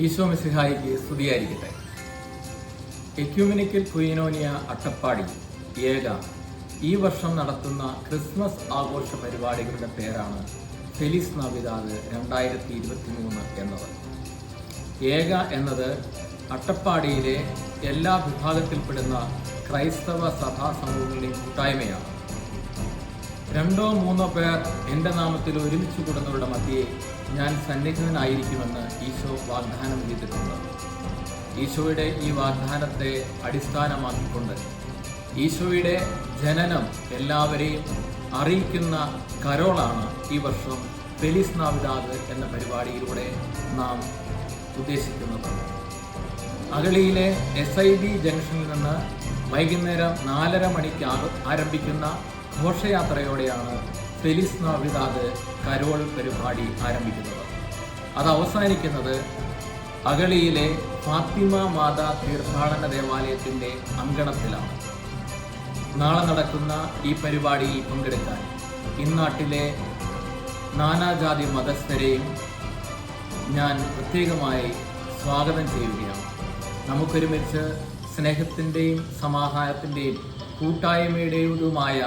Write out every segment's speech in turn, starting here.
ഈശോ മിശിഹായിക്ക് സ്തുതിയായിരിക്കട്ടെ. എക്യുമെനിക്കൽ കുയിനോനിയ അട്ടപ്പാടി ഏക ഈ വർഷം നടത്തുന്ന ക്രിസ്മസ് ആഘോഷ പരിപാടികളുടെ പേരാണ് ഫെലിസ് നാവിദാദ് 2023 എന്നത്. ഏക എന്നത് അട്ടപ്പാടിയിലെ എല്ലാ വിഭാഗത്തിൽപ്പെടുന്ന ക്രൈസ്തവ സഭാ സമൂഹങ്ങളുടെയും കൂട്ടായ്മയാണ്. 2-3 പേർ എൻ്റെ നാമത്തിൽ ഒരുമിച്ച് കൂടുന്നവരുടെ മധ്യേ ഞാൻ സന്നിഹിതനായിരിക്കുമെന്ന് ഈശോ വാഗ്ദാനം ചെയ്തിട്ടുണ്ട്. ഈശോയുടെ ഈ വാഗ്ദാനത്തെ അടിസ്ഥാനമാക്കിക്കൊണ്ട് ഈശോയുടെ ജനനം എല്ലാവരെയും അറിയിക്കുന്ന കരോളാണ് ഈ വർഷം ഫെലിസ് നാവിദാദ് എന്ന പരിപാടിയിലൂടെ നാം ഉദ്ദേശിക്കുന്നത്. അഗളിയിലെ SIB ജംഗ്ഷനിൽ നിന്ന് വൈകുന്നേരം 4:30 മണിക്ക് ആരംഭിക്കുന്ന ഘോഷയാത്രയോടെയാണ് ഫെലിസ് നാവിദാദ് കരോൾ പരിപാടി ആരംഭിക്കുന്നത്. അത് അവസാനിക്കുന്നത് അഗളിയിലെ ഫാത്തിമ മാതാ തീർത്ഥാടന ദേവാലയത്തിൻ്റെ അങ്കണത്തിലാണ്. നാളെ നടക്കുന്ന ഈ പരിപാടിയിൽ പങ്കെടുക്കാൻ ഇന്നാട്ടിലെ നാനാജാതി മതസ്ഥരെയും ഞാൻ പ്രത്യേകമായി സ്വാഗതം ചെയ്യുകയാണ്. നമുക്കൊരുമിച്ച് സ്നേഹത്തിൻ്റെയും സമാധാനത്തിൻ്റെയും കൂട്ടായ്മയുടേതുമായ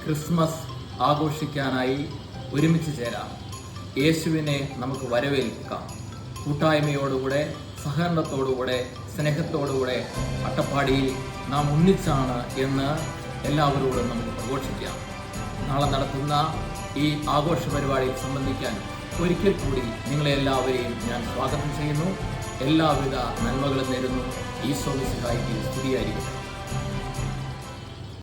ക്രിസ്മസ് ആഘോഷിക്കാനായി ഒരുമിച്ച് ചേരാം. യേശുവിനെ നമുക്ക് വരവേൽക്കാം. കൂട്ടായ്മയോടുകൂടെ, സഹകരണത്തോടുകൂടെ, സ്നേഹത്തോടുകൂടെ അട്ടപ്പാടിയിൽ നാം ഒന്നിച്ചാണ് എന്ന് എല്ലാവരോടും നമുക്ക് പ്രഘോഷിക്കാം. നാളെ നടത്തുന്ന ഈ ആഘോഷ പരിപാടിയിൽ സംബന്ധിക്കാൻ ഒരിക്കൽ കൂടി നിങ്ങളെ എല്ലാവരെയും ഞാൻ സ്വാഗതം ചെയ്യുന്നു. എല്ലാവിധ നന്മകളും നേരുന്നു. ഈശോ മിശിഹായിക്ക് സ്തുതിയായിരിക്കട്ടെ.